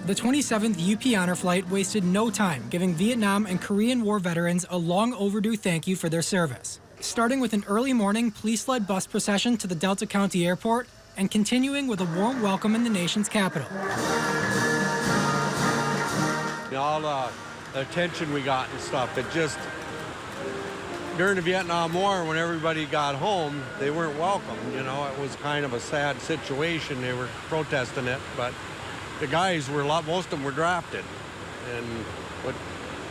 The 27th UP Honor Flight wasted no time giving Vietnam and Korean War veterans a long overdue thank you for their service. Starting with an early morning police-led bus procession to the Delta County Airport and continuing with a warm welcome in the nation's capital. All the attention we got and stuff, it just, during the Vietnam War, when everybody got home, they weren't welcome. You know, it was kind of a sad situation. They were protesting it, but the guys were most of them were drafted. But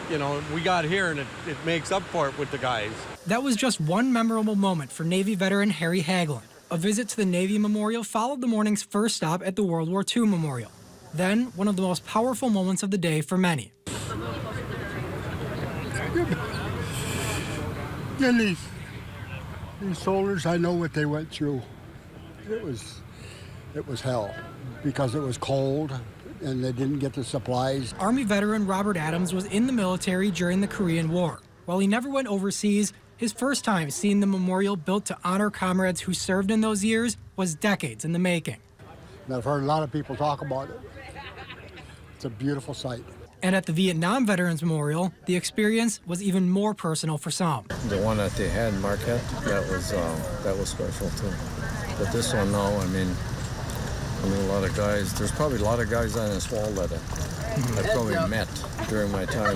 you know, we got here and it makes up for it with the guys. That was just one memorable moment for Navy veteran Harry Hagelin. A visit to the Navy Memorial followed the morning's first stop at the World War II Memorial. Then, one of the most powerful moments of the day for many. And these soldiers, I know what they went through. It was hell because it was cold and they didn't get the supplies. Army veteran Robert Adams was in the military during the Korean War. While he never went overseas, his first time seeing the memorial built to honor comrades who served in those years was decades in the making. And I've heard a lot of people talk about it. It's a beautiful sight. And at the Vietnam Veterans Memorial, the experience was even more personal for some. The one that they had in Marquette, that was special too. But this one, no. I mean, a lot of guys. There's probably a lot of guys on this wall that I probably met during my time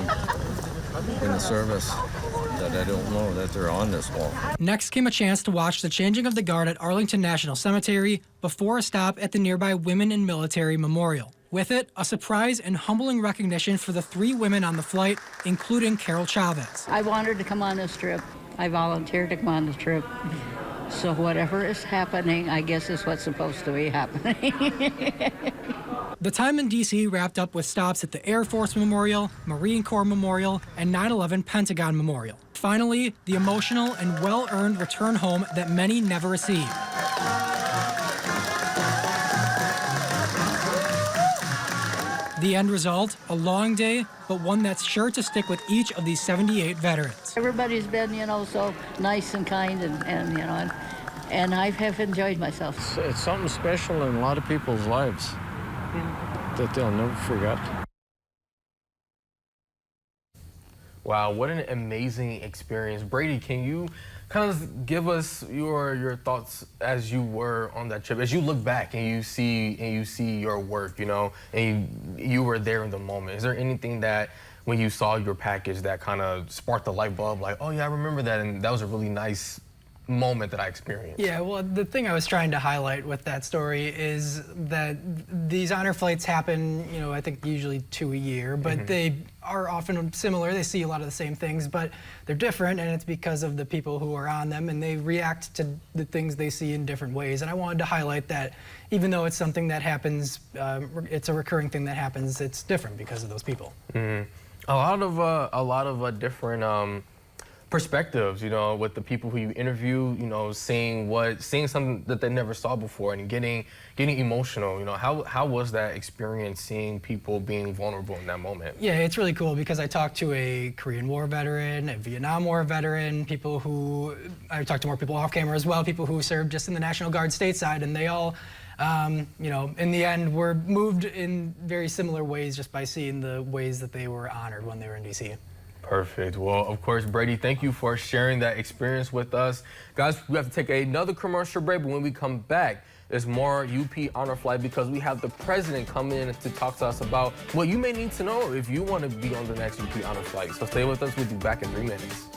in the service that I don't know that they're on this wall. Next came a chance to watch the changing of the guard at Arlington National Cemetery before a stop at the nearby Women in Military Memorial. With it, a surprise and humbling recognition for the 3 women on the flight, including Carol Chavez. I wanted to come on this trip. I volunteered to come on the trip. So whatever is happening, I guess is what's supposed to be happening. The time in D.C. wrapped up with stops at the Air Force Memorial, Marine Corps Memorial, and 9/11 Pentagon Memorial. Finally, the emotional and well-earned return home that many never received. The end result, a long day, but one that's sure to stick with each of these 78 veterans. Everybody's been, so nice and kind and I have enjoyed myself. It's something special in a lot of people's lives that they'll never forget. Wow, what an amazing experience. Brady, can you kind of give us your thoughts as you were on that trip, as you look back and you see your work, and you were there in the moment. Is there anything that when you saw your package that kind of sparked the light bulb, like, oh yeah, I remember that, and that was a really nice moment that I experienced? Yeah, well, the thing I was trying to highlight with that story is that these honor flights happen, I think usually 2 a year, but they are often similar. They see a lot of the same things, but they're different, and it's because of the people who are on them, and they react to the things they see in different ways. And I wanted to highlight that even though it's something that happens, it's a recurring thing that happens, it's different because of those people. A lot of different perspectives, with the people who you interview, seeing something that they never saw before and getting emotional. How was that experience, seeing people being vulnerable in that moment? Yeah, it's really cool because I talked to a Korean War veteran, a Vietnam War veteran, I talked to more people off camera as well, people who served just in the National Guard stateside, and they all, in the end were moved in very similar ways just by seeing the ways that they were honored when they were in D.C. Perfect. Well, of course, Brady, thank you for sharing that experience with us. Guys, we have to take another commercial break, but when we come back, there's more UP Honor Flight because we have the president coming in to talk to us about what you may need to know if you want to be on the next UP Honor Flight. So stay with us. We'll be back in 3 minutes.